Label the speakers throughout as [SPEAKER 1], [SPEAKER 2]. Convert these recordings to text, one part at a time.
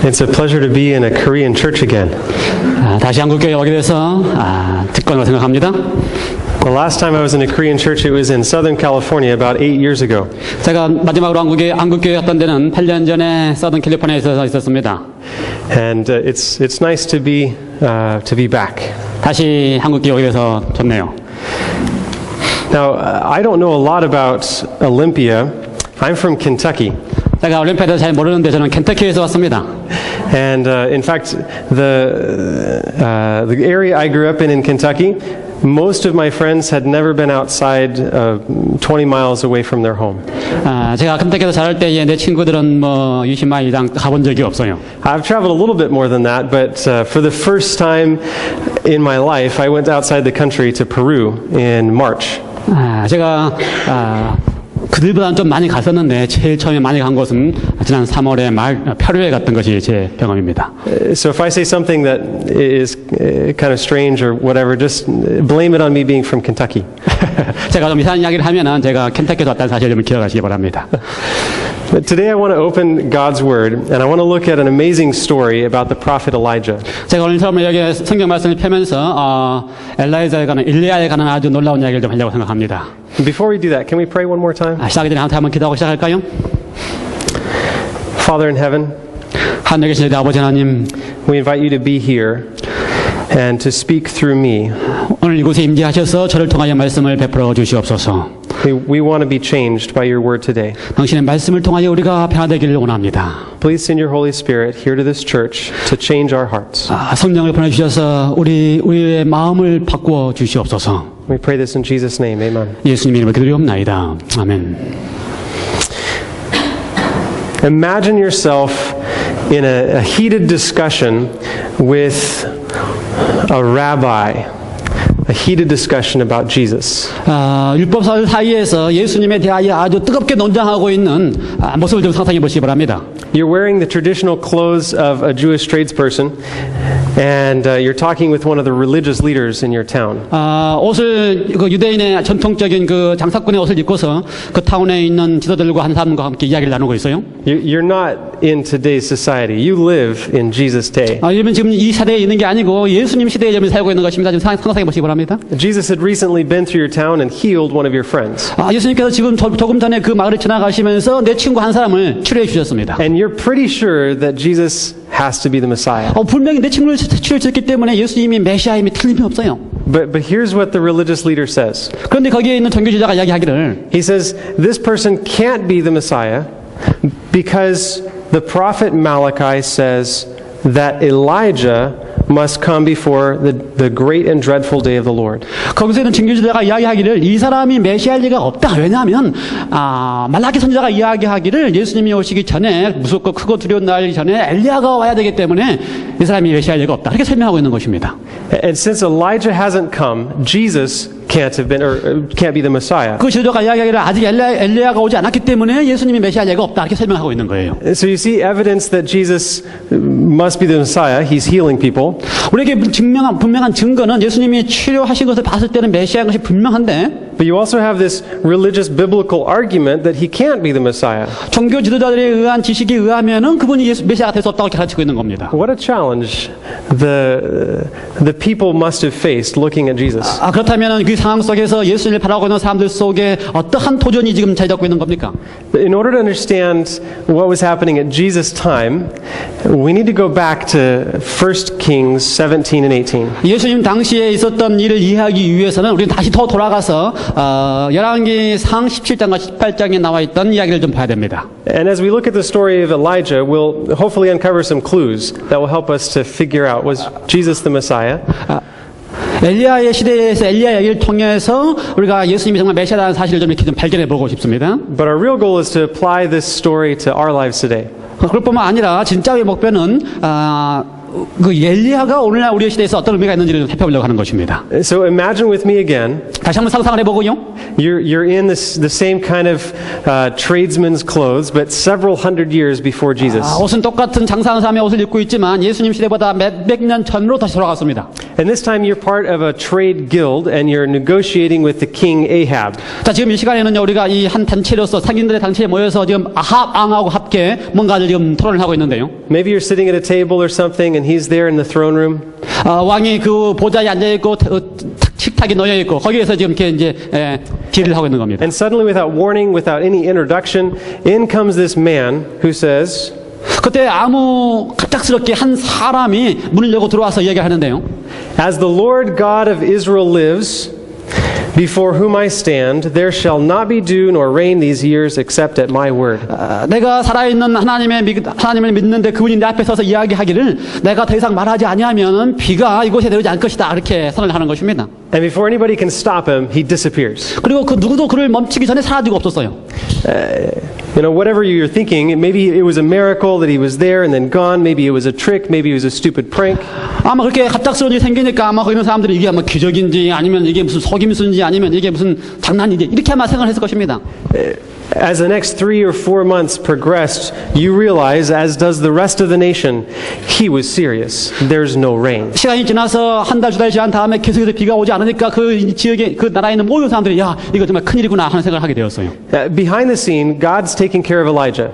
[SPEAKER 1] It's a pleasure to be in a Korean church again.
[SPEAKER 2] 다시 한국교회에 오게 돼서 특권으로 생각합니다.
[SPEAKER 1] The last time I was in a Korean church, it was in Southern California about 8 years ago.
[SPEAKER 2] 제가 마지막으로 한국교회 갔던 데는 8년 전에 서던 캘리포니아에서 있었습니다.
[SPEAKER 1] And it's nice to be back.
[SPEAKER 2] 다시 한국교회 오게 돼서 좋네요.
[SPEAKER 1] Now, I don't know a lot about Olympia. I'm from Kentucky.
[SPEAKER 2] 제가 올림피아를 잘 모르는데 저는 켄터키에서 왔습니다.
[SPEAKER 1] And in fact, the area I grew up in Kentucky, most of my friends had never been outside 20 miles away from their home.
[SPEAKER 2] 제가 켄터키에서 자랄 때에 내 친구들은 20마일 이상 가본 적이 없어요.
[SPEAKER 1] I've traveled a little bit more than that, but for the first time in my life, I went outside the country to Peru in March.
[SPEAKER 2] 제가 그들보다는 좀 많이 갔었는데 제일 처음에 많이 간 곳은 지난 3월에 페루에 갔던 것이 제 경험입니다.
[SPEAKER 1] So if I say something that is kind of strange or whatever, just blame it on me being from Kentucky.
[SPEAKER 2] 제가 좀 이상한 이야기를 하면은 제가 켄터키에서 왔다는 사실을 좀 기억하시기 바랍니다.
[SPEAKER 1] But today I want to open God's Word and I want to look at an amazing story about the prophet Elijah.
[SPEAKER 2] 제가 오늘 처음에 여기 성경 말씀을 펴면서 일리야에 관한 아주 놀라운 이야기를 좀 하려고 생각합니다.
[SPEAKER 1] Before we do that, can we pray one more time?
[SPEAKER 2] 시작하기 전에 한번 기도하고 시작할까요?
[SPEAKER 1] Father in heaven,
[SPEAKER 2] 하늘에 계신 우리 아버지 하나님,
[SPEAKER 1] we invite you to be here and to speak through me.
[SPEAKER 2] 오늘 이곳에 임재하셔서 저를 통하여 말씀을 베풀어 주시옵소서.
[SPEAKER 1] We want to be changed by your word today.
[SPEAKER 2] 당신의 말씀을 통하여 우리가 변화되기를 원합니다.
[SPEAKER 1] Please send your Holy Spirit here to this church to change our hearts.
[SPEAKER 2] 성령을 보내주셔서 우리의 마음을 바꾸어 주시옵소서.
[SPEAKER 1] We pray this in Jesus' name. Amen.
[SPEAKER 2] 예수님 이름으로 기도드리옵나이다. 아멘.
[SPEAKER 1] Imagine yourself in a heated discussion with a rabbi. A heated discussion about Jesus.
[SPEAKER 2] 율법사들 사이에서 예수님에 대하여 아주 뜨겁게 논쟁하고 있는 모습을 좀 상상해 보시기 바랍니다.
[SPEAKER 1] You're wearing the traditional clothes of a Jewish tradesperson, and you're talking with one of the religious leaders in your town.
[SPEAKER 2] 옷을 유대인의 전통적인 그 장사꾼의 옷을 입고서 그 타운에 있는 지도자들과 한 사람과 함께 이야기를 나누고 있어요.
[SPEAKER 1] You're not in today's society. You live in Jesus' day.
[SPEAKER 2] 이러면 지금 이 시대에 있는 게 아니고 예수님 시대에 지금 살고 있는 것입니다. 지금 상상해 보시기 바랍니다.
[SPEAKER 1] Jesus had recently been through your town and healed one of your friends.
[SPEAKER 2] 예수님께서 지금 조금 전에 그 마을을 지나가시면서 내 친구 한 사람을 치료해 주셨습니다.
[SPEAKER 1] And you're pretty sure that Jesus has to be the Messiah.
[SPEAKER 2] 분명히 내 친구를 치료해 주셨기 때문에 예수님이 메시아임이 틀림이 없어요.
[SPEAKER 1] But here's what the religious leader says.
[SPEAKER 2] 그런데 거기에 있는 종교지도자가 이야기하기를
[SPEAKER 1] He says this person can't be the Messiah because the prophet Malachi says that Elijah must come before the great and dreadful day of the Lord.
[SPEAKER 2] 거기서 있는 종교지도자가 이야기하기를 이 사람이 메시아일 리가 없다. 왜냐하면 말라기 선지자가 이야기하기를 예수님이 오시기 전에 무섭고 크고 두려운 날 전에 엘리야가 와야 되기 때문에 이 사람이 메시아일 리가 없다. 이렇게 설명하고 있는 것입니다.
[SPEAKER 1] And since Elijah hasn't come, Jesus can't have been or can't be the Messiah.
[SPEAKER 2] 그 지도자가 이야기하기를 아직 엘리야가 오지 않았기 때문에 예수님이 메시아일 리가 없다. 이렇게 설명하고 있는 거예요.
[SPEAKER 1] So you see evidence that Jesus must be the Messiah. He's healing people.
[SPEAKER 2] 우리에게 분명한 증거는 예수님이 치료하신 것을 봤을 때는 메시아인 것이 분명한데
[SPEAKER 1] But you also have this religious biblical argument that he can't be the Messiah.
[SPEAKER 2] 종교 지도자들에 의한 지식에 의하면은 그분이 메시아가 될 수 없다고 가르치고 있는 겁니다.
[SPEAKER 1] What a challenge the people must have faced looking at Jesus.
[SPEAKER 2] 그렇다면은 그 상황 속에서 예수님을 바라보고 있는 사람들 속에 어떠한 도전이 지금 자리 잡고 있는 겁니까?
[SPEAKER 1] In order to understand what was happening at Jesus' time, we need to go back to 1 Kings 17 and 18.
[SPEAKER 2] 예수님 당시에 있었던 일을 이해하기 위해서는 우리는 다시 더 돌아가서 열왕기상 17장과 18장에 나와 있던 이야기를 좀 봐야 됩니다.
[SPEAKER 1] And as we look at the story of Elijah, we'll hopefully uncover some clues that will help us to figure out, was Jesus the Messiah?
[SPEAKER 2] 엘리야의 시대에서 엘리야 얘기를 통해서 우리가 예수님이 정말 메시아라는 사실을 좀 이렇게 좀 발견해 보고 싶습니다.
[SPEAKER 1] But our real goal is to apply this story to our lives today.
[SPEAKER 2] 그럴 뿐만 아니라 진짜의 목표는 그 엘리야가 오늘날 우리의 시대에서 어떤 의미가 있는지를 좀 살펴보려고 하는 것입니다.
[SPEAKER 1] So imagine with me again.
[SPEAKER 2] 다시 한번 상상을 해보고요.
[SPEAKER 1] You're in the same kind of tradesman's clothes, but several hundred years before Jesus.
[SPEAKER 2] 옷은 똑같은 장사하는 사람의 옷을 입고 있지만 예수님 시대보다 몇백 년 전으로 다시 돌아갔습니다.
[SPEAKER 1] And this time you're part of a trade guild and you're negotiating with the king Ahab.
[SPEAKER 2] 자, 지금 이 시간에는요, 우리가 이 한 단체로서 상인들의 단체에 모여서 지금 아합 왕하고 함께 뭔가를 지금 토론을 하고 있는데요.
[SPEAKER 1] Maybe you're sitting at a table or something and he's there in the throne room.
[SPEAKER 2] 왕이 그 보좌에 앉아있고, 식탁이 놓여있고, 거기에서 지금 이렇게 이제, 딜을 하고 있는 겁니다.
[SPEAKER 1] And suddenly, without warning, without any introduction, in comes this man who says,
[SPEAKER 2] 그때 갑작스럽게 한 사람이 문을 열고 들어와서 이야기를 하는데요.
[SPEAKER 1] As the Lord God of Israel lives, before whom I stand, there shall not be dew nor rain these years except at my word.
[SPEAKER 2] 내가 살아있는 하나님을 믿는데 그분이 내 앞에 서서 이야기하기를 내가 더 이상 말하지 아니하면 비가 이곳에 내리지 않을 것이다. 이렇게 선언을 하는 것입니다.
[SPEAKER 1] And before anybody can stop him, he disappears.
[SPEAKER 2] 그리고 그 누구도 그를 멈추기 전에 사라지고 없었어요.
[SPEAKER 1] Whatever you're thinking, maybe it was a miracle that he was there and then gone. Maybe it was a trick. Maybe it was a stupid prank.
[SPEAKER 2] 아마 그렇게 갑작스러운 일이 생기니까 아마 거기 있는 사람들이 이게 아마 기적인지 아니면 이게 무슨 속임수인지 아니면 이게 무슨 장난인지 이렇게 아마 생각을 했을 것입니다.
[SPEAKER 1] As the next 3 or 4 months progressed, you realize, as does the rest of the nation, he was serious. There's no rain.
[SPEAKER 2] 시간이 지나서 한 달, 두 달 지난 다음에 계속해서 비가 오지 않으니까 그 지역에, 그 나라에 있는 모든 사람들이 야, 이거 정말 큰일이구나 하는 생각을 하게 되었어요.
[SPEAKER 1] Behind the scene, God's taking care of Elijah.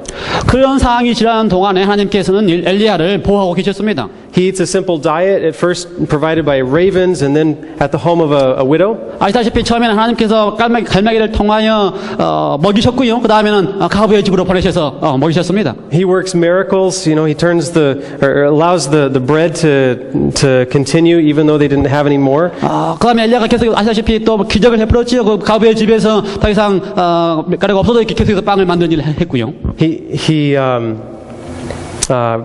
[SPEAKER 2] 그런 상황이 지나는 동안에 하나님께서는 엘리야를 보호하고 계셨습니다.
[SPEAKER 1] He eats a simple diet, at first provided by ravens, and then at the home of a widow.
[SPEAKER 2] 아시다시피 처음에는 하나님께서 갈매기를 통하여 먹이셨고요. 그 다음에는 가부의 집으로 보내셔서 먹이셨습니다.
[SPEAKER 1] He works miracles. He turns or allows the bread to continue, even though they didn't have any more.
[SPEAKER 2] 그 다음에 엘리야가 계속 아시다시피 또 기적을 해버렸지요. 그 가부의 집에서 더 이상 가래가 없어도 이렇게 계속해서 빵을 만드는 일을 했고요.
[SPEAKER 1] He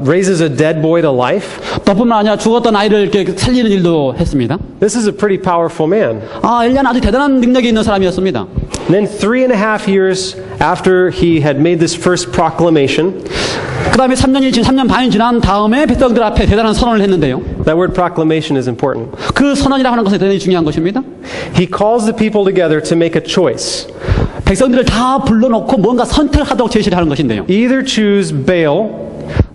[SPEAKER 1] raises a dead boy to life.
[SPEAKER 2] 또 뿐만 아니라 죽었던 아이를 이렇게 살리는 일도 했습니다.
[SPEAKER 1] This is a pretty powerful man.
[SPEAKER 2] 엘리야는 아주 대단한 능력이 있는 사람이었습니다.
[SPEAKER 1] Then 3.5 years after he had made this first proclamation,
[SPEAKER 2] 그 다음에 3년 반이 지난 다음에 백성들 앞에 대단한 선언을 했는데요.
[SPEAKER 1] That word proclamation is important.
[SPEAKER 2] 그 선언이라고 하는 것은 대단히 중요한 것입니다.
[SPEAKER 1] He calls the people together to make a choice.
[SPEAKER 2] 백성들을 다 불러놓고 뭔가 선택을 하도록 제시를 하는 것인데요.
[SPEAKER 1] Either choose Baal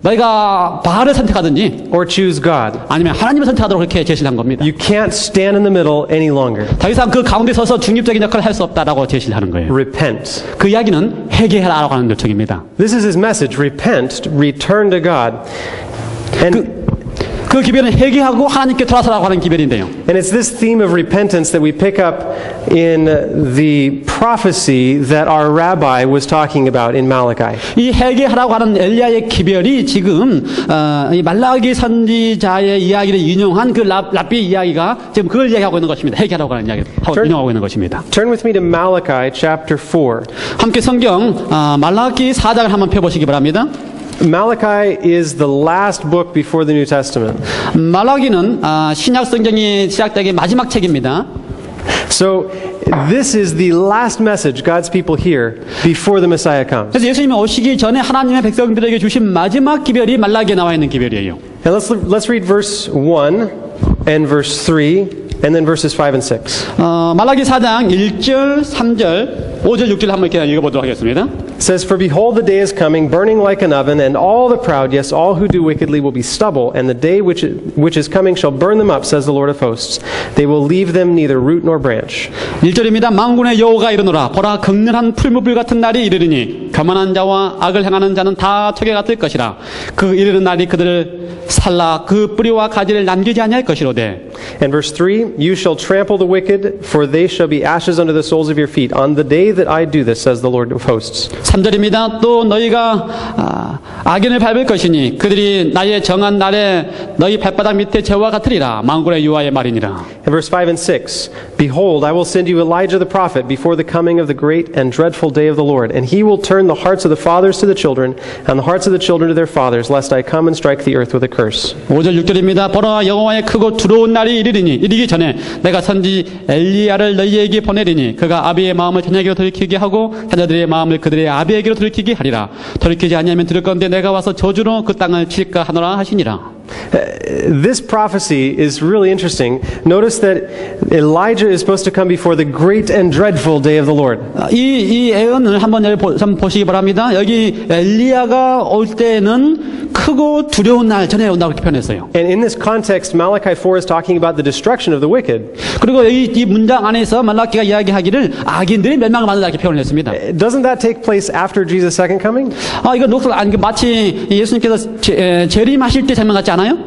[SPEAKER 2] 너희가 바알을 선택하든지
[SPEAKER 1] or choose God.
[SPEAKER 2] 아니면 하나님을 선택하도록 그렇게 제시를 한 겁니다.
[SPEAKER 1] You can't stand in the middle any longer.
[SPEAKER 2] 더 이상 그 가운데 서서 중립적인 역할을 할 수 없다라고 제시를 하는 거예요.
[SPEAKER 1] Repent.
[SPEAKER 2] 그 이야기는 회개하라고 하는 요청입니다.
[SPEAKER 1] This is his message. Repent, return to God. And
[SPEAKER 2] 그 기별은 회개하고 하나님께 돌아서라고 하는 기별인데요.
[SPEAKER 1] And it's this theme of repentance that we pick up in the prophecy that our rabbi was talking about in Malachi.
[SPEAKER 2] 이 회개하라고 하는 엘리야의 기별이 지금 이 말라기 선지자의 이야기를 인용한 그 랍비 이야기가 지금 그걸 이야기하고 있는 것입니다. 회개하라고 하는 이야기를 인용하고 있는 것입니다.
[SPEAKER 1] Turn with me to Malachi chapter 4.
[SPEAKER 2] 함께 성경 말라기 4장을 한번 펴보시기 바랍니다.
[SPEAKER 1] Malachi is the last book before the New Testament.
[SPEAKER 2] 말라기는 신약 성경이 시작되기 마지막 책입니다.
[SPEAKER 1] So this is the last message God's people hear before the Messiah comes.
[SPEAKER 2] 그래서 예수님이 오시기 전에 하나님의 백성들에게 주신 마지막 기별이 말라기에 나와 있는 기별이에요.
[SPEAKER 1] And let's read verse 1 and verse 3 and then verses 5 and 6.
[SPEAKER 2] 말라기 4장 1절, 3절, 5절, 6절 한번 이렇게 읽어보도록 하겠습니다.
[SPEAKER 1] It says, For behold, the day is coming, burning like an oven, and all the proud, yes, all who do wickedly will be stubble, and the day which is coming shall burn them up, says the Lord of hosts. They will leave them neither root nor branch.
[SPEAKER 2] 1절입니다. 만군의 여호가 이르노라. 보라, 극렬한 풀무불 같은 날이 이르리니 교만한 자와 악을 행하는 자는 다 tö개 같을 것이라. 그 이르는 날이 그들을 살라 그 뿌리와 가지를 남기지 아니할 것이로되.
[SPEAKER 1] And verse 3, You shall trample the wicked, for they shall be ashes under the soles of your feet, on the day that I do this, says the Lord of hosts.
[SPEAKER 2] 3절입니다. 또 너희가 악인을 밟을 것이니 그들이 나의 정한 날에 너희 발바닥 밑에 재와 같으리라. 만군의 여호와의 말이니라.
[SPEAKER 1] And verse 5 and 6, Behold, I will send you Elijah the prophet before the coming of the great and dreadful day of the Lord, and he will turn the hearts of the fathers to the children, and the hearts of the children to their fathers, lest I come and strike the earth with a curse.
[SPEAKER 2] 5절 6절입니다. 보라, 여호와의 크고 두려운 날이 이르기 전에 내가 선지 엘리야를 너희에게 보내리니 그가 아비의 마음을 자녀에게로 돌이키게 하고 자녀들의 마음을 그들의 아비에게로 돌이키게 하리라. 돌이키지 아니하면 들을 건데 내가 와서 저주로 그 땅을 칠까 하노라 하시니라.
[SPEAKER 1] This prophecy is really interesting. Notice that Elijah is supposed to come before the great and dreadful day of the Lord.
[SPEAKER 2] 이 예언을 한번 보시기 바랍니다. 여기 엘리야가 올 때는 크고 두려운 날 전에 온다고 이렇게 표현했어요.
[SPEAKER 1] And in this context, Malachi 4 is talking about the destruction of the wicked.
[SPEAKER 2] 그리고 이 문장 안에서 말라기가 이야기하기를 악인들이 멸망을 받는다 이렇게 표현을 했습니다.
[SPEAKER 1] Doesn't that take place after Jesus' second coming?
[SPEAKER 2] 이거 마치 예수님께서 재림하실 때 장면 같지 않아요?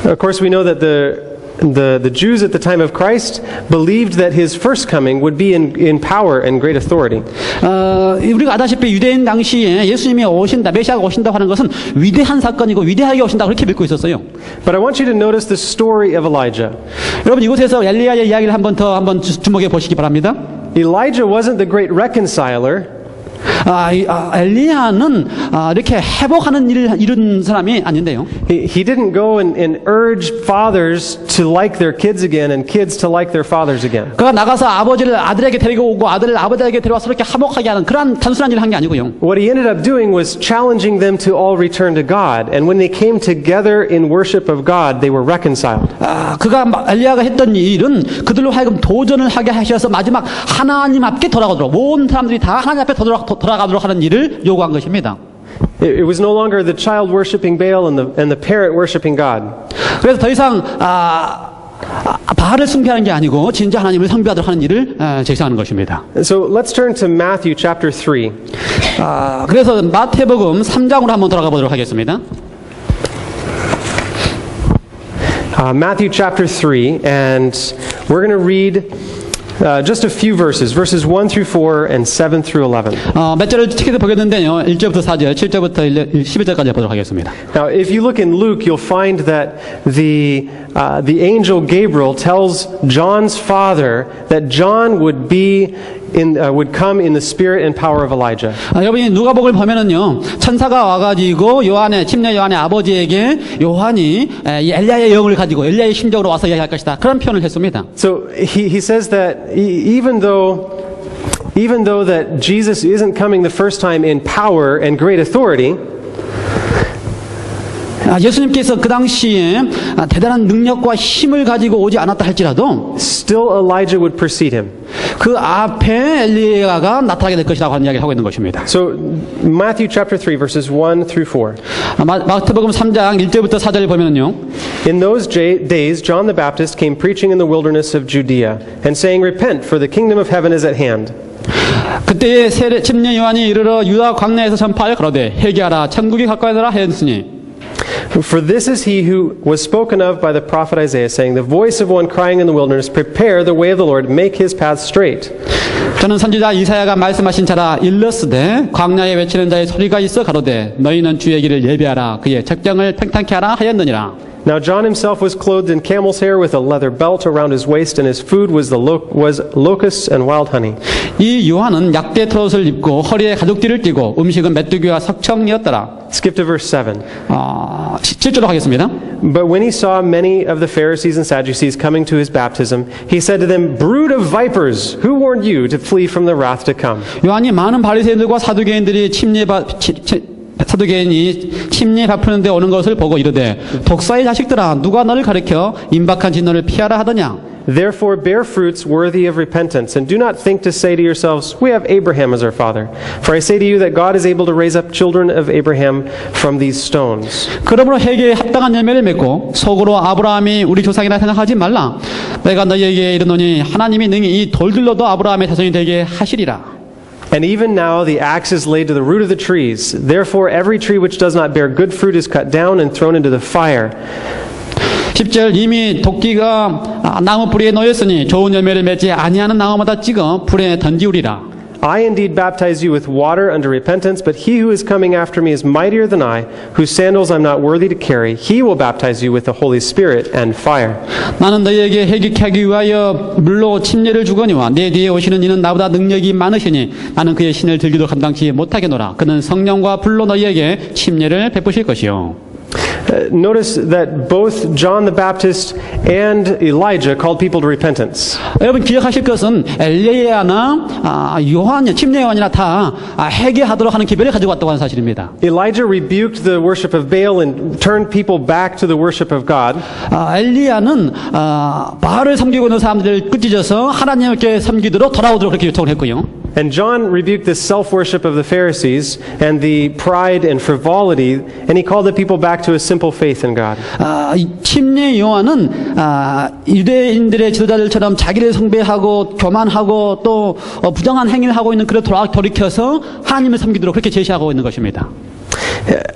[SPEAKER 1] Of course, we know that the Jews at the time of Christ believed that his first coming would be in power and great authority.
[SPEAKER 2] 우리가 아다시피 유대인 당시에 예수님이 오신다, 메시아가 오신다고 하는 것은 위대한 사건이고 위대하게 오신다고 그렇게 믿고 있었어요.
[SPEAKER 1] But I want you to notice the story of Elijah.
[SPEAKER 2] 여러분 이곳에서 엘리야의 이야기를 한번 주목해 보시기 바랍니다.
[SPEAKER 1] Elijah wasn't the great reconciler.
[SPEAKER 2] 엘리야는 이렇게 회복하는 일을 이룬 사람이 아닌데요.
[SPEAKER 1] He didn't go and urge fathers to like their kids again and kids to like their fathers again.
[SPEAKER 2] 그가 나가서 아버지를 아들에게 데리고 오고 아들을 아버지에게 데려와서 이렇게 화목하게 하는 그런 단순한 일을 한 게 아니고요.
[SPEAKER 1] What he ended up doing was challenging them to all return to God. And when they came together in worship of God, they were reconciled.
[SPEAKER 2] 엘리야가 했던 일은 그들로 하여금 도전을 하게 하셔서 마지막 하나님 앞에 돌아가도록 온 사람들이 다 하나님 앞에 돌아가도록 하는 일을 요구한 것입니다.
[SPEAKER 1] It was no longer the child worshiping Baal and the parent worshiping God.
[SPEAKER 2] 그래서 더 이상 바알을 숭배하는 게 아니고 진짜 하나님을 섬기도록 하는 일을 제시하는 것입니다.
[SPEAKER 1] So let's turn to Matthew chapter 3.
[SPEAKER 2] 그래서 마태복음 3장으로 한번 돌아가 보도록 하겠습니다.
[SPEAKER 1] Matthew chapter 3, and we're going to read just a few verses 1 through 4 and 7 through 11.
[SPEAKER 2] 몇 절을 책에서 보겠는데요. 1절부터 4절, 7절부터 11절까지 보도록 하겠습니다.
[SPEAKER 1] Now, if you look in Luke, you'll find that the angel Gabriel tells John's father that John would come in the spirit and power of Elijah.
[SPEAKER 2] 여러분이 누가복음을 보면은요, 천사가 와가지고 침례 요한의 아버지에게 요한이 이 엘리야의 영을 가지고 엘리야의 심정으로 와서 이야기할 것이다. 그런 표현을 했습니다.
[SPEAKER 1] So he says that even though that Jesus isn't coming the first time in power and great authority,
[SPEAKER 2] 예수님께서 그 당시에 대단한 능력과 힘을 가지고 오지 않았다 할지라도
[SPEAKER 1] still Elijah would precede him.
[SPEAKER 2] 그 앞에 엘리야가 나타나게 될 것이라고 하는 이야기를 하고 있는 것입니다.
[SPEAKER 1] So Matthew chapter 3 verses 1 through 4.
[SPEAKER 2] 마태복음 3장 1절부터 4절을 보면은요.
[SPEAKER 1] In those days John the Baptist came preaching in the wilderness of Judea and saying, "Repent, for the kingdom of heaven is at hand."
[SPEAKER 2] 그때에 침례 요한이 이르러 유다 광야에서 전파하여 가로되 회개하라 천국이 가까이더라 하였으니
[SPEAKER 1] For this is he who was spoken of by the prophet Isaiah, saying, "The voice of one crying in the wilderness, prepare the way of the Lord, make his path straight."
[SPEAKER 2] 저는 선지자 이사야가 말씀하신 자라 일렀으되 광야에 외치는 자의 소리가 있어 가로되 너희는 주의 길을 예비하라 그의 책정을 팽창케 하라 하였느니라.
[SPEAKER 1] Now John himself was clothed in camel's hair with a leather belt around his waist, and his food was locusts and wild honey.
[SPEAKER 2] 이 요한은 약대 트롯을 입고 허리에 가죽띠를 띠고 음식은 메뚜기와 석청이었더라.
[SPEAKER 1] Skip to verse 7.
[SPEAKER 2] 7절로 가겠습니다.
[SPEAKER 1] But when he saw many of the Pharisees and Sadducees coming to his baptism, he said to them, "Brood of vipers, who warned you to flee from the wrath to come?"
[SPEAKER 2] 요한이 많은 바리새인들과 사두개인이 침례 베푸는 데 오는 것을 보고 이르되 독사의 자식들아 누가 너를 가리켜 임박한 진노를 피하라 하더냐.
[SPEAKER 1] Therefore bear fruits worthy of repentance, and do not think to say to yourselves, "We have Abraham as our father." For I say to you that God is able to raise up children of Abraham from these stones.
[SPEAKER 2] 그러므로 회개에 합당한 열매를 맺고 속으로 아브라함이 우리 조상이라 생각하지 말라. 내가 너희에게 이르노니 하나님이 능히 이 돌들로도 아브라함의 자손이 되게 하시리라.
[SPEAKER 1] And even now the axe is laid to the root of the trees. Therefore every tree which does not bear good fruit is cut down and thrown into the fire.
[SPEAKER 2] 10절 이미 도끼가 나무 뿌리에 놓였으니 좋은 열매를 맺지 아니하는 나무마다 찍어 불에 던지우리라.
[SPEAKER 1] I indeed baptize you with water unto repentance, but he who is coming after me is mightier than I, whose sandals I'm not worthy to carry. He will baptize you with the Holy Spirit and fire.
[SPEAKER 2] 나는 너희에게 회개케 하기 위하여 물로 침례를 주거니와 내 뒤에 오시는 이는 나보다 능력이 많으시니 나는 그의 신을 들기도 감당치 못하겠노라. 그는 성령과 불로 너희에게 침례를 베푸실 것이요.
[SPEAKER 1] Notice that both John the Baptist and Elijah called people to repentance.
[SPEAKER 2] 여러분 기억하실 것은 엘리야나 요한, 침례 요한이나 다 회개하도록 하는 기별을 가지고 왔다고 하는 사실입니다.
[SPEAKER 1] Elijah rebuked the worship of Baal and turned people back to the worship of God.
[SPEAKER 2] 엘리야는 바알을 섬기고 있는 사람들을 끄집어서 하나님께 섬기도록 돌아오도록 그렇게 요청을 했고요.
[SPEAKER 1] And John rebuked the self-worship of the Pharisees and the pride and frivolity, and he called the people back to a simple faith in God.
[SPEAKER 2] 침례 요한은 유대인들의 지도자들처럼 자기를 숭배하고 교만하고 또 부정한 행위를 하고 있는 그를 돌이켜서 하나님을 섬기도록 그렇게 제시하고 있는 것입니다.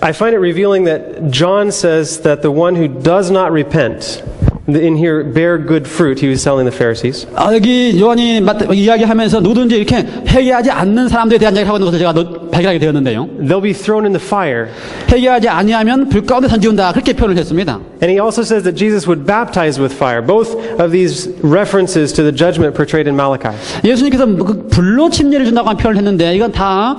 [SPEAKER 1] I find it revealing that John says that the one who does not repent, in here, bear good fruit, he was telling the Pharisees.
[SPEAKER 2] 여기 요한이 이야기하면서 누구든지 이렇게 회개하지 않는 사람들에 대한 이야기를 하고 있는 것을 제가 발견하게 되었는데요.
[SPEAKER 1] They'll be thrown in the fire.
[SPEAKER 2] 회개하지 아니하면 불 가운데 던지운다 그렇게 표현을 했습니다.
[SPEAKER 1] And he also says that Jesus would baptize with fire. Both of these references to the judgment portrayed in Malachi.
[SPEAKER 2] 예수님께서 불로 침례를 준다고 한 표현을 했는데 이건 다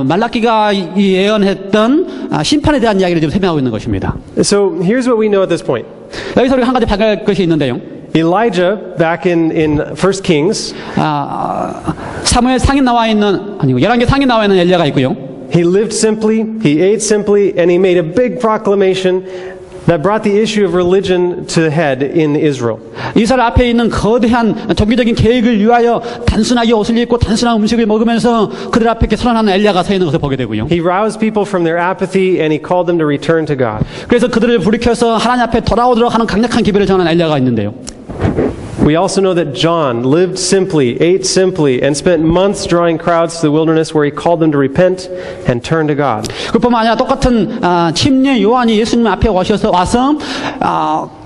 [SPEAKER 2] 말라기가 예언했던 심판에 대한 이야기를 지금 설명하고 있는 것입니다.
[SPEAKER 1] So here's what we know at this point.
[SPEAKER 2] 여기서 우리가 한 가지 발견할 것이 있는데요.
[SPEAKER 1] Elijah, back in 1 Kings,
[SPEAKER 2] 사무엘 상에 나와 있는 열왕기 상에 나와 있는 엘리야가 있고요.
[SPEAKER 1] he lived simply, he ate simply, and he made a big proclamation that brought the issue of religion to head in Israel.
[SPEAKER 2] 이스라엘 앞에 있는 거대한 종교적인 계획을 위하여 단순하게 옷을 입고 단순한 음식을 먹으면서 그들 앞에 이렇게 선언하는 엘리야가 서 있는 것을 보게 되고요.
[SPEAKER 1] He roused people from their apathy and he called them to return to God.
[SPEAKER 2] 그래서 그들을 불이켜서 하나님 앞에 돌아오도록 하는 강력한 기별을 전하는 엘리야가 있는데요.
[SPEAKER 1] We also know that John lived simply, ate simply, and spent months drawing crowds to the wilderness where he called them to repent and turn to God.
[SPEAKER 2] 그뿐만 아니라 똑같은 침례 요한이 예수님 앞에 와서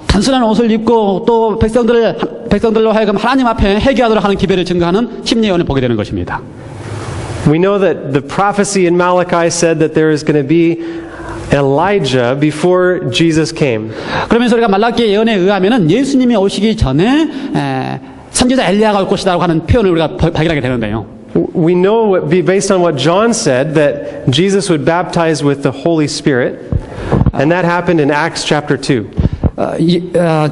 [SPEAKER 2] 단순한 옷을 입고 또 백성들로 하여금 하나님 앞에 회개하도록 하는 기별을 증거하는 침례 요한을 보게 되는 것입니다.
[SPEAKER 1] We know that the prophecy in Malachi said that there is going to be Elijah before Jesus came.
[SPEAKER 2] 그러면서 우리가 말라기의 예언에 의하면은 예수님이 오시기 전에 선지자 엘리야가 올 것이라고 하는 표현을 우리가 발견하게 되는데요.
[SPEAKER 1] We know, based on what John said, that Jesus would baptize with the Holy Spirit, and that happened in Acts chapter 2.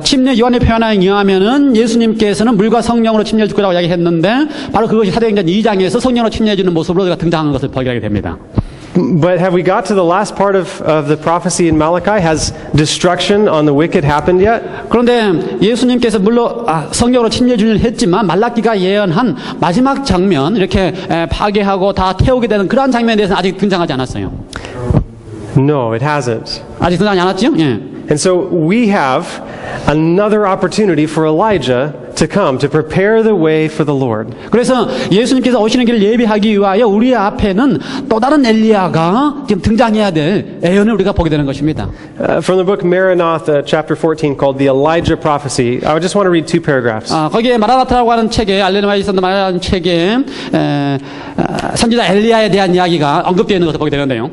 [SPEAKER 2] 침례 요한의 표현에 의하면은 예수님께서는 물과 성령으로 침례를 줄 거라고 이야기했는데 바로 그것이 사도행전 2장에서 성령으로 침례해 주는 모습으로 우리가 등장하는 것을 발견하게 됩니다.
[SPEAKER 1] But have we got to the last part of the prophecy in Malachi? Has destruction on the wicked happened yet?
[SPEAKER 2] 그런데 예수님께서 물론 성령으로 침례를 했지만 말라기가 예언한 마지막 장면 이렇게 파괴하고 다 태우게 되는 그러한 장면에 대해서는 아직 등장하지 않았어요.
[SPEAKER 1] No, it hasn't.
[SPEAKER 2] 아직 등장하지 않았죠? 예.
[SPEAKER 1] And so we have another opportunity for Elijah to come to prepare the way for the Lord.
[SPEAKER 2] 그래서 예수님께서 오시는 길을 예비하기 위하여 우리 앞에는 또 다른 엘리야가 지금 등장해야 될 예언을 우리가 보게 되는 것입니다.
[SPEAKER 1] From the book Maranatha, chapter 14, called the Elijah Prophecy, I just want to read two paragraphs.
[SPEAKER 2] 거기에 마라나타라고 하는 책에 알렌 와이슨도 말하는 책에 선지자 엘리야에 대한 이야기가 언급되어 있는 것을 보게 되는데요.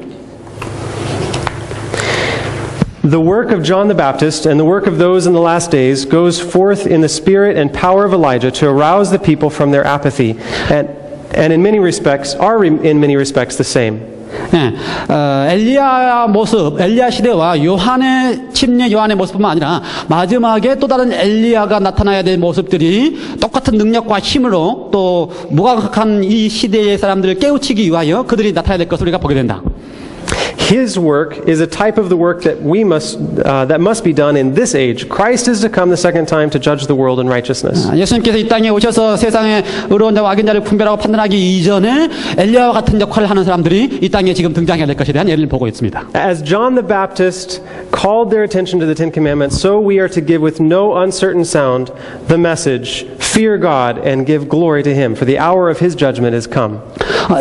[SPEAKER 1] The work of John the Baptist and the work of those in the last days goes forth in the spirit and power of Elijah to arouse the people from their apathy, and in many respects are in many respects the same.
[SPEAKER 2] 엘리야 모습, 엘리야 시대와 요한의 침례 요한의 모습뿐만 아니라 마지막에 또 다른 엘리야가 나타나야 될 모습들이 똑같은 능력과 힘으로 또 무감각한 이 시대의 사람들을 깨우치기 위하여 그들이 나타나야 될 것을 우리가 보게 된다.
[SPEAKER 1] His work is a type of the work that that must be done in this age. Christ is to come the second time to judge the world in righteousness.
[SPEAKER 2] 예수님께서 이 땅에 오셔서 세상의 의로운 자와 악인 자를 분별하고 판단하기 이전에 엘리야와 같은 역할을 하는 사람들이 이 땅에 지금 등장해야 될 것에 대한 예를 보고 있습니다.
[SPEAKER 1] As John the Baptist called their attention to the Ten Commandments, so we are to give with no uncertain sound the message, fear God and give glory to Him, for the hour of His judgment is come.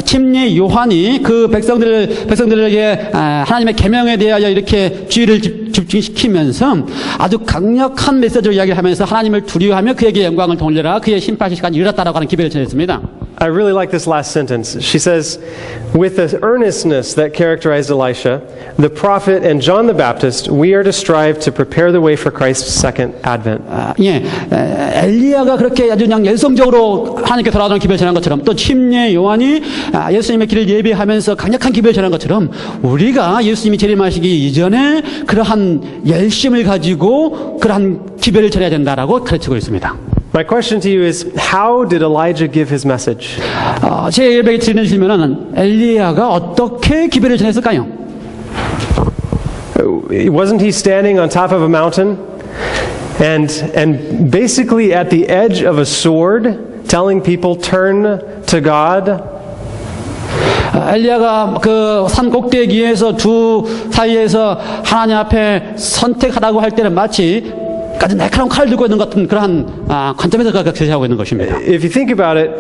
[SPEAKER 2] 침례 요한이 그 백성들에게 하나님의 계명에 대하여 이렇게 주의를 집중시키면서 아주 강력한 메시지를 이야기하면서 하나님을 두려워하며 그에게 영광을 돌려라, 그의 심판의 시간이 이르렀다라고 하는 기별을 전했습니다.
[SPEAKER 1] I really like this last sentence. She says, with the earnestness that characterized Elisha, the prophet, and John the Baptist, we are to strive to prepare the way for Christ's second advent.
[SPEAKER 2] 엘리야가 그렇게 아주 그냥 열성적으로 하나님께 돌아가는 기별을 전한 것처럼 또 침례 요한이 예수님의 길을 예비하면서 강력한 기별을 전한 것처럼 우리가 예수님이 재림하시기 이전에 그러한 열심을 가지고 그러한 기별을 전해야 된다라고 가르치고 있습니다.
[SPEAKER 1] My question to you is, how did Elijah give his message?
[SPEAKER 2] 제 예배에 드리는 질문은 엘리야가 어떻게 기별을 전했을까요?
[SPEAKER 1] Wasn't he standing on top of a mountain and basically at the edge of a sword telling people turn to God?
[SPEAKER 2] 엘리야가 그 산 꼭대기에서 두 사이에서 하나님 앞에 선택하라고 할 때는 마치 아주 날카로운 칼을 들고 있는 것 같은 그러한 관점에서 그가 제시하고 있는 것입니다.
[SPEAKER 1] If you think about it,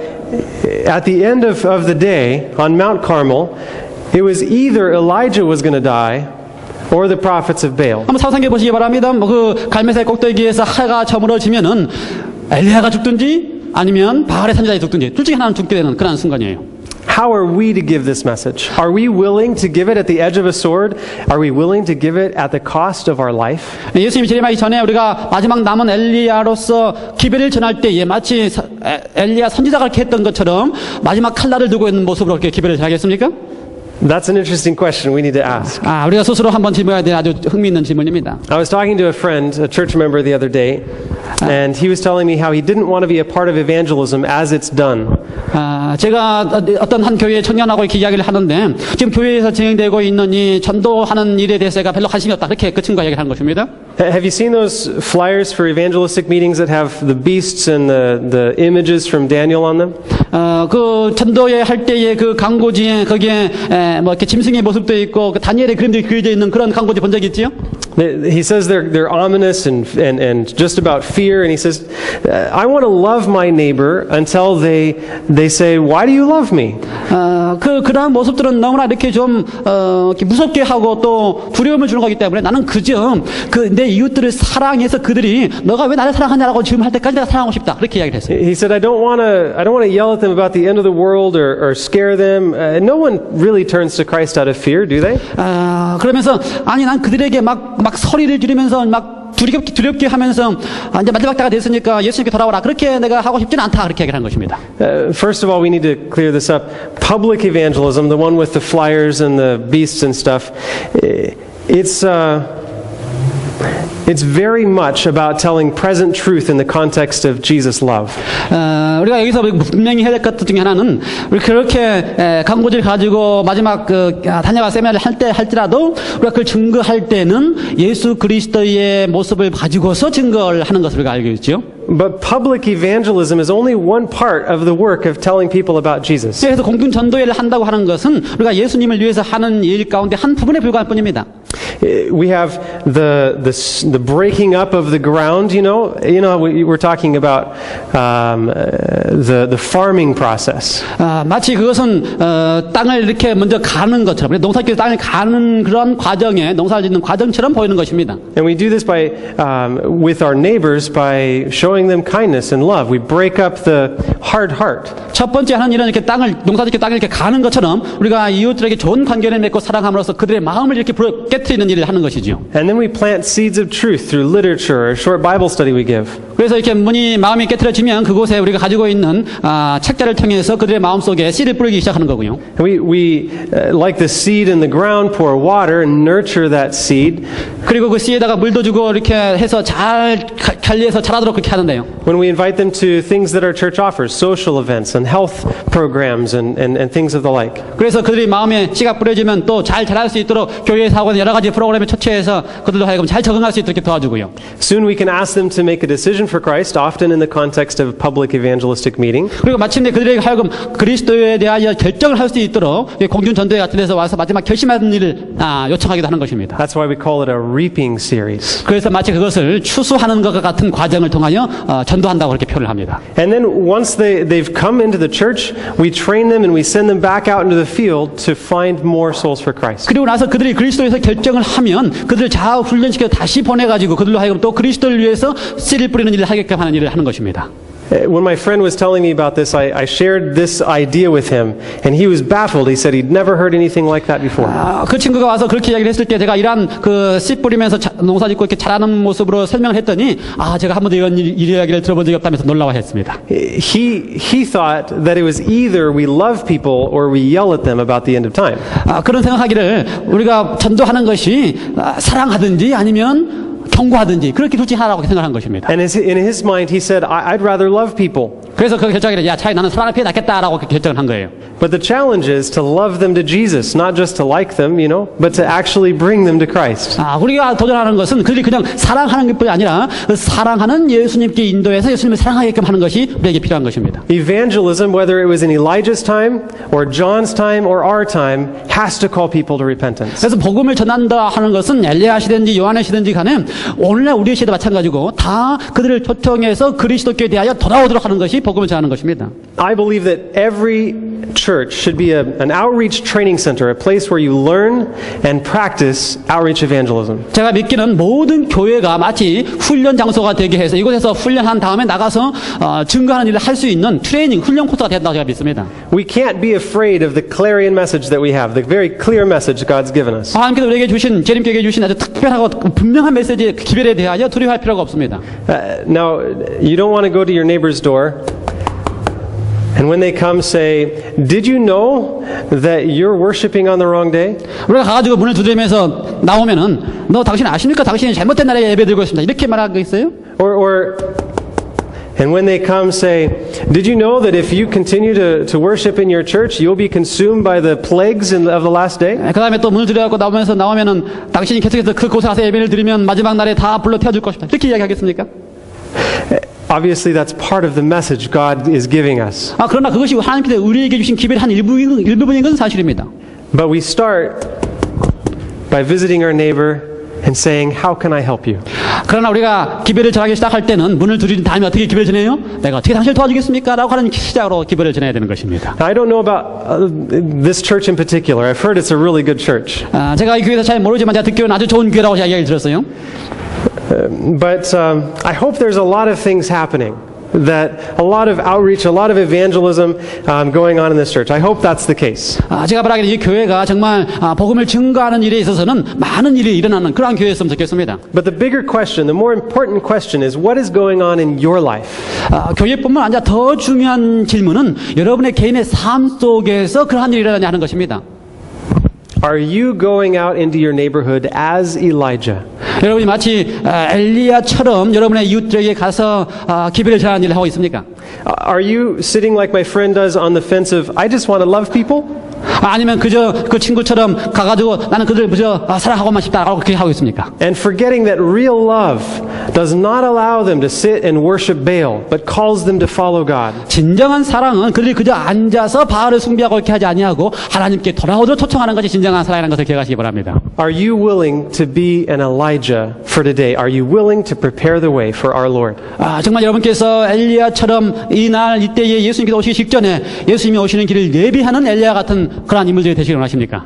[SPEAKER 1] at the end of the day on Mount Carmel, it was either Elijah was going to die or the prophets of Baal.
[SPEAKER 2] 한번 상상해 보시기 바랍니다. 그 갈멜산 꼭대기에서 해가 저물어지면은 엘리야가 죽든지 아니면 바알의 선지자가 죽든지 둘 중에 하나는 죽게 되는 그런 순간이에요.
[SPEAKER 1] How are we to give this message? Are we willing to give it at the edge of a sword? Are we willing to give it at the cost of our life?
[SPEAKER 2] 예수님이 재림하기 전에 우리가 마지막 남은 엘리야로서 기별을 전할 때에 마치 엘리야 선지자가 그렇게 했던 것처럼 마지막 칼날을 들고 있는 모습으로 그렇게 기별을 전하겠습니까?
[SPEAKER 1] That's an interesting question we need to ask.
[SPEAKER 2] 우리가 스스로 한번 질문해야 될 아주 흥미있는 질문입니다.
[SPEAKER 1] I was talking to a friend, a church member the other day, and he was telling me how he didn't want to be a part of evangelism as it's done.
[SPEAKER 2] 제가 어떤 한 교회 청년하고 이렇게 이야기를 하는데 지금 교회에서 진행되고 있는 이 전도하는 일에 대해서 제가 별로 관심이 없다. 그렇게 그 친구가 얘기를 하는 것입니다.
[SPEAKER 1] Have you seen those flyers for evangelistic meetings that have the beasts and the images from Daniel on them?
[SPEAKER 2] 그 전도회 할 때의 그 광고지에 거기에 뭐 이렇게 짐승의 모습도 있고 그 다니엘의 그림들이 그려져 있는 그런 광고지 본 적 있지요?
[SPEAKER 1] He says they're ominous and just about fear, and he says, I want to love my neighbor until they say, why do you love me?
[SPEAKER 2] 그러한 모습들은 너무나 이렇게 좀 이렇게 무섭게 하고 또 두려움을 주는 거기 때문에 나는 그저 내 이웃들을 사랑해서 그들이 너가 왜 나를 사랑하냐라고 지금 할 때까지 내가 사랑하고 싶다. 그렇게 이야기를 했어요.
[SPEAKER 1] He said, I don't want to yell at them about the end of the world or scare them. No one really turns to Christ out of fear, do they?
[SPEAKER 2] 그러면서 아니 난 그들에게 막 소리를 지르면서 막 두렵게 하면서 이제 마지막 때가 됐으니까 예수님께 돌아오라 그렇게 내가 하고 싶지는 않다 그렇게 얘기를 한 것입니다.
[SPEAKER 1] First of all, we need to clear this up. Public evangelism, the one with the flyers and the beasts and stuff, it's very much about telling present truth in the context of Jesus' love.
[SPEAKER 2] 우리가 여기서 분명히 해야 될 것 중에 하나는 우리 그렇게 광고지를 가지고 마지막 다녀가 세미나를 할지라도 우리가 그걸 증거할 때는 예수 그리스도의 모습을 가지고서 증거를 하는 것을 우리가 알고 있죠.
[SPEAKER 1] But public evangelism is only one part of the work of telling people about Jesus.
[SPEAKER 2] 그래서 공중 전도회를 한다고 하는 것은 우리가 예수님을 위해서 하는 일 가운데 한 부분에 불과할 뿐입니다.
[SPEAKER 1] We have the breaking up of the ground. You know, we're talking about the farming process.
[SPEAKER 2] 마치 그것은 땅을 이렇게 먼저 가는 것처럼 농사길 땅을 가는 그런 과정에 농사를 짓는 과정처럼 보이는 것입니다.
[SPEAKER 1] And we do this by with our neighbors by showing them kindness and love. We break up the hard heart.
[SPEAKER 2] 첫 번째 하는 일은 이렇게 농사짓기 땅을 이렇게 가는 것처럼 우리가 이웃들에게 좋은 관계를 맺고 사랑함으로써 그들의 마음을 이렇게 깨트리는 일을 하는 것이죠.
[SPEAKER 1] And then we plant seeds of truth through literature or short Bible study we give.
[SPEAKER 2] 그래서 이렇게 마음이 깨트려지면 그곳에 우리가 가지고 있는 책자를 통해서 그들의 마음 속에 씨를 뿌리기 시작하는 거고요.
[SPEAKER 1] We like the seed in the ground, pour water and nurture that seed.
[SPEAKER 2] 그리고 그 씨에다가 물도 주고 이렇게 해서 잘 관리해서 자라도록 그렇게 하는데요.
[SPEAKER 1] When we invite them to things that our church offers, social events and health programs and things of the like.
[SPEAKER 2] 그래서 그들이 마음에 씨가 뿌려지면 또 잘 자랄 수 있도록 교회에서 하고 있는 여러 가지 프로그램에 초청해서 그들로 하여금 잘 적응할 수 있도록 이렇게 도와주고요.
[SPEAKER 1] Soon we can ask them to make a decision for Christ, often in the context of public evangelistic meeting.
[SPEAKER 2] 그리고 마침내 그들에게 하여금 그리스도에 대하여 결정을 할 수 있도록 공중 전도회 같은 데서 와서 마지막 결심하는 일을 요청하기도 하는 것입니다.
[SPEAKER 1] That's why we call it a reaping series.
[SPEAKER 2] 그래서 마치 그것을 추수하는 것과 같은 과정을 통하여 전도한다고 그렇게 표현을 합니다.
[SPEAKER 1] And then once they've come into the church, we train them and we send them back out into the field to find more souls for Christ.
[SPEAKER 2] 그리고 나서 그들이 그리스도에서 결정을 하면 그들을 자아 훈련시켜 다시 보내가지고 그들로 하여금 또 그리스도를 위해서 씨를 뿌리는 일을 하게끔 하는 일을 하는 것입니다.
[SPEAKER 1] When my friend was telling me about this, I shared this idea with him, and he was baffled. He said he'd never heard anything like that before.
[SPEAKER 2] 그 친구가 와서 그렇게 이야기를 했을 때 제가 이런 그 씨 뿌리면서 농사 짓고 이렇게 자라는 모습으로 설명을 했더니 제가 한 번도 이런 이야기를 들어본 적이 없다면서 놀라워했습니다.
[SPEAKER 1] He thought that it was either we love people or we yell at them about the end of time.
[SPEAKER 2] 그런 생각하기를 우리가 전도하는 것이 사랑하든지 아니면 경고하든지 그렇게 둘 중에 하나라고 생각한 것입니다.
[SPEAKER 1] And in his mind, he said, I'd rather love people.
[SPEAKER 2] 그래서 그 결정을 차라리 나는 사랑을 피해 낫겠다라고 결정을 한 거예요.
[SPEAKER 1] But the challenge is to love them to Jesus, not just to like them, but to actually bring them to Christ.
[SPEAKER 2] 우리가 도전하는 것은 그들이 그냥 사랑하는 것뿐이 아니라 사랑하는 예수님께 인도해서 예수님을 사랑하게끔 하는 것이 우리에게 필요한 것입니다.
[SPEAKER 1] Evangelism, whether it was in Elijah's time or John's time or our time, has to call people to repentance.
[SPEAKER 2] 그래서 복음을 전한다 하는 것은 엘리야 시대든지 요한의 시대든지 간에 오늘날 우리의 시대도 마찬가지고 다 그들을 초청해서 그리스도께 대하여 돌아오도록 하는 것이 복음을 전하는 것입니다.
[SPEAKER 1] I believe that every church should be an outreach training center, a place where you learn and practice outreach evangelism.
[SPEAKER 2] 제가 믿기는 모든 교회가 마치 훈련 장소가 되게 해서 이곳에서 훈련한 다음에 나가서 증거하는 일을 할 수 있는 트레이닝, 훈련 코스가 된다고 제가 믿습니다.
[SPEAKER 1] We can't be afraid of the clarion message that we have, the very clear message God's given us.
[SPEAKER 2] 하나님께서 우리에게 주신, 재림께게 주신 아주 특별하고 분명한 메시지, 기별에 대하여 두려워할 필요가 없습니다.
[SPEAKER 1] Now, you don't want to go to your neighbor's door and when they come say, did you know that you're worshiping on the wrong day?
[SPEAKER 2] 우리가 가가지고 문을 두드리면서 나오면은 너 당신 아십니까? 당신이 잘못된 날에 예배 드리고 있습니다. 이렇게 말하고 있어요?
[SPEAKER 1] And when they come say, did you know that if you continue to worship in your church, you'll be consumed by the plagues of the last day?
[SPEAKER 2] 그 다음에 또 문을 들여갖고 나오면은 당신이 계속해서 그곳에 가서 예배를 드리면 마지막 날에 다 불러 태워줄 것이다. 이렇게 이야기하겠습니까?
[SPEAKER 1] Obviously, that's part of the message God is giving us.
[SPEAKER 2] 그러나 그것이 하나님께서 우리에게 주신 기별의 한 일부분인 건 사실입니다.
[SPEAKER 1] But we start by visiting our neighbor and saying, how can I help you?
[SPEAKER 2] 그러나 우리가 기별을 전하기 시작할 때는 문을 두드린 다음에 어떻게 기별을 전해요? 내가 어떻게 당신을 도와주겠습니까? 라고 하는 시작으로 기별을 전해야 되는 것입니다.
[SPEAKER 1] I don't know about this church in particular. I've heard it's a really good church.
[SPEAKER 2] 제가 이 교회에서 잘 모르지만 제가 듣기로는 아주 좋은 교회라고 이야기를 들었어요.
[SPEAKER 1] But I hope there's a lot of things happening. That a lot of outreach, a lot of evangelism going on in this church. I hope that's the case.
[SPEAKER 2] 제가 바라기는 이 교회가 정말 복음을 증거하는 일에 있어서는 많은 일이 일어나는 그러한 교회였으면 좋겠습니다.
[SPEAKER 1] But the bigger question, the more important question is what is going on in your life?
[SPEAKER 2] 교회뿐만 아니라 더 중요한 질문은 여러분의 개인의 삶 속에서 그러한 일이 일어나냐 하는 것입니다.
[SPEAKER 1] Are you going out into your neighborhood as Elijah?
[SPEAKER 2] 여러분이 마치 엘리야처럼 여러분의 이웃들에게 가서 기별을 전하는 일을 하고 있습니까?
[SPEAKER 1] Are you sitting like my friend does on the fence of I just want to love people?
[SPEAKER 2] 아니면 그저 그 친구처럼 가가지고 나는 그들 그저 사랑하고만 싶다라고 그렇게 하고 있습니까?
[SPEAKER 1] And forgetting that real love does not allow them to sit and worship Baal, but calls them to follow God.
[SPEAKER 2] 진정한 사랑은 그들이 그저 앉아서 바알을 숭배하고 이렇게 하지 아니하고 하나님께 돌아오도록 초청하는 것이 진정한 사랑이라는 것을 기억하시기 바랍니다.
[SPEAKER 1] Are you willing to be an Elijah for today? Are you willing to prepare the way for our Lord?
[SPEAKER 2] 정말 여러분께서 엘리야처럼 이날 이때에 예수님께서 오시기 직전에 예수님이 오시는 길을 예비하는 엘리야 같은 그러한 인물들이 되시길 원하십니까?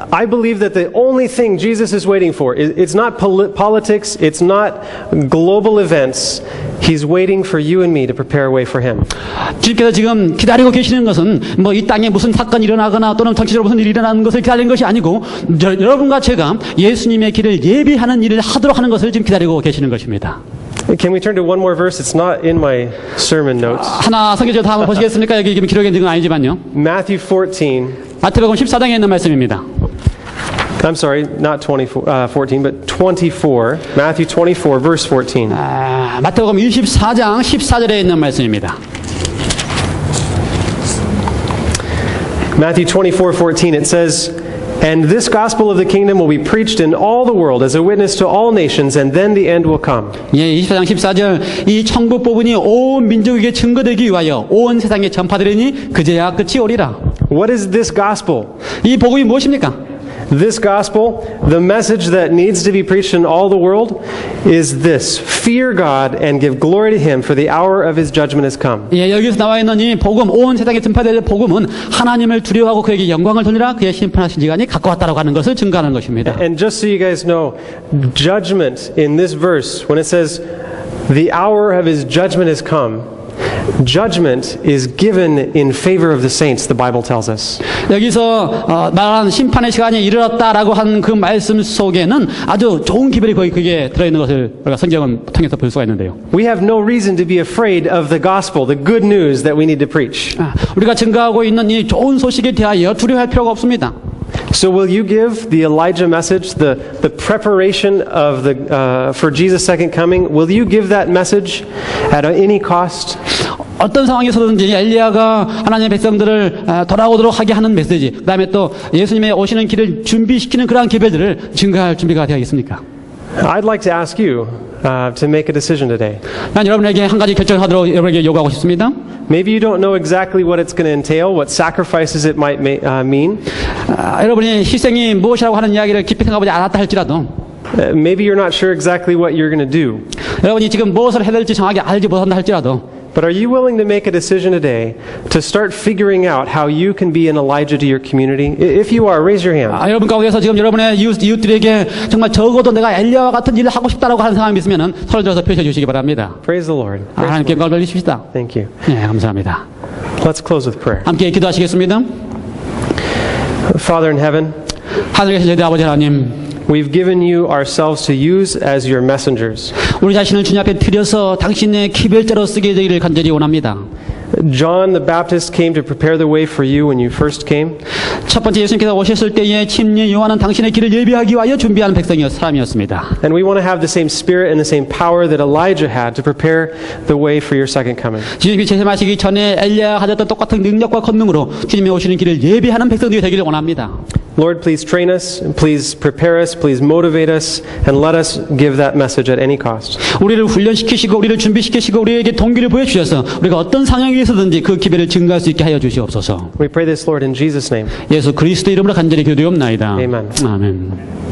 [SPEAKER 1] I believe that the only thing Jesus is waiting for it's not politics, it's not global events. He's waiting for you and me to prepare a way for him.
[SPEAKER 2] 주님께서 지금 기다리고 계시는 것은 뭐 이 땅에 무슨 사건이 일어나거나 또는 정치적으로 무슨 일이 일어나는 것을 기다리는 것이 아니고 여러분과 제가 예수님의 길을 예비하는 일을 하도록 하는 것을 지금 기다리고 계시는 것입니다.
[SPEAKER 1] Can we turn to one more verse? It's not in my sermon notes.
[SPEAKER 2] 하나 성경절 다 한번 보시겠습니까? 여기 지금 기록에 있는 건 아니지만요.
[SPEAKER 1] Matthew 14.
[SPEAKER 2] 마태복음 14장에 있는 말씀입니다.
[SPEAKER 1] I'm sorry, not 14, but 24. Matthew 24, verse 14.
[SPEAKER 2] 마태복음 24장 14절에 있는 말씀입니다.
[SPEAKER 1] Matthew 24:14, it says, And this gospel of the kingdom will be preached in all the world as a witness to all nations, and then the end will come.
[SPEAKER 2] 예, 24장 14절 이 천국 복음이 온 민족에게 증거되기 위하여 온 세상에 전파되리니 그제야 끝이 오리라.
[SPEAKER 1] What is this gospel?
[SPEAKER 2] 이 복음이 무엇입니까?
[SPEAKER 1] This gospel, the message that needs to be preached in all the world is this: fear God and give glory to Him, for the hour of His judgment has come.
[SPEAKER 2] 예, 여기서 나와 있는 이 복음, 온 세상에 전파될 복음은 하나님을 두려워하고 그에게 영광을 돌리라 그의 심판하신 시간이 가까웠다라고 하는 것을 증거하는 것입니다.
[SPEAKER 1] And just so you guys know, judgment in this verse, when it says the hour of His judgment has come, Judgment is given in favor of the saints, the Bible tells us.
[SPEAKER 2] 여기서 말하는 심판의 시간이 이르렀다라고 한 그 말씀 속에는 아주 좋은 기별이 거의 그게 들어있는 것을 우리가 성경을 통해서 볼 수가 있는데요.
[SPEAKER 1] We have no reason to be afraid of the gospel, the good news that we need to preach.
[SPEAKER 2] 우리가 증거하고 있는 이 좋은 소식에 대하여 두려워할 필요가 없습니다.
[SPEAKER 1] So will you give the Elijah message, the preparation of for Jesus' second coming? Will you give that message at any cost?
[SPEAKER 2] 어떤 상황에서든지 엘리야가 하나님의 백성들을 돌아오도록 하게 하는 메시지, 그 다음에 또 예수님의 오시는 길을 준비시키는 그러한 기별들을 증거할 준비가 되어 있습니까?
[SPEAKER 1] I'd like to ask you to make a decision today.
[SPEAKER 2] 난 여러분에게 한 가지 결정을 하도록 여러분에게 요구하고 싶습니다.
[SPEAKER 1] Maybe you don't know exactly what it's going to entail, what sacrifices it might mean.
[SPEAKER 2] 여러분이 희생이 무엇이라고 하는 이야기를 깊이 생각하지 않았다 할지라도
[SPEAKER 1] Maybe you're not sure exactly what you're going to do.
[SPEAKER 2] 여러분이 지금 무엇을 해야 될지 정확하게 알지 못한다 할지라도
[SPEAKER 1] But are you willing to make a decision today to start figuring out how you can be an Elijah to your community? If you are, raise your hand.
[SPEAKER 2] 여러분 가운데서 지금 여러분의 이웃들에게 정말 적어도 내가 엘리야와 같은 일을 하고 싶다라고 하는 사람이 있으면 손을 들어서 펴주시기 바랍니다.
[SPEAKER 1] Praise the Lord.
[SPEAKER 2] 하나님께 영광을 돌리십시다.
[SPEAKER 1] Thank you.
[SPEAKER 2] 네, 감사합니다.
[SPEAKER 1] Let's close with prayer.
[SPEAKER 2] 함께 기도하시겠습니다.
[SPEAKER 1] Father in heaven,
[SPEAKER 2] 하늘에 계신 아버지 하나님,
[SPEAKER 1] we've given you ourselves to use as your messengers.
[SPEAKER 2] 우리 자신을 주님 앞에 드려서 당신의 기별자로 쓰게 되기를 간절히 원합니다.
[SPEAKER 1] John the Baptist came to prepare the way for you when you first came.
[SPEAKER 2] 첫 번째 예수님께서 오셨을 때에 침례 요한은 당신의 길을 예비하기 위하여 준비하는 사람이었습니다.
[SPEAKER 1] And we want to have the same spirit and the same power that Elijah had to prepare the way for your second coming.
[SPEAKER 2] 주님이 재림하시기 전에 엘리야가 가졌던 똑같은 능력과 권능으로 주님이 오시는 길을 예비하는 백성들이 되기를 원합니다.
[SPEAKER 1] Lord, please train us, please prepare us, please motivate us, and let us give that message at any cost.
[SPEAKER 2] 우리를 훈련시키시고 우리를 준비시키시고 우리에게 동기를 보여주셔서 우리가 어떤 상황에서든지 그 기별을 증거할 수 있게 하여 주시옵소서.
[SPEAKER 1] We pray this, Lord, in Jesus' name.
[SPEAKER 2] 예수 그리스도 이름으로 간절히 기도드리옵나이다.
[SPEAKER 1] Amen.
[SPEAKER 2] 아멘.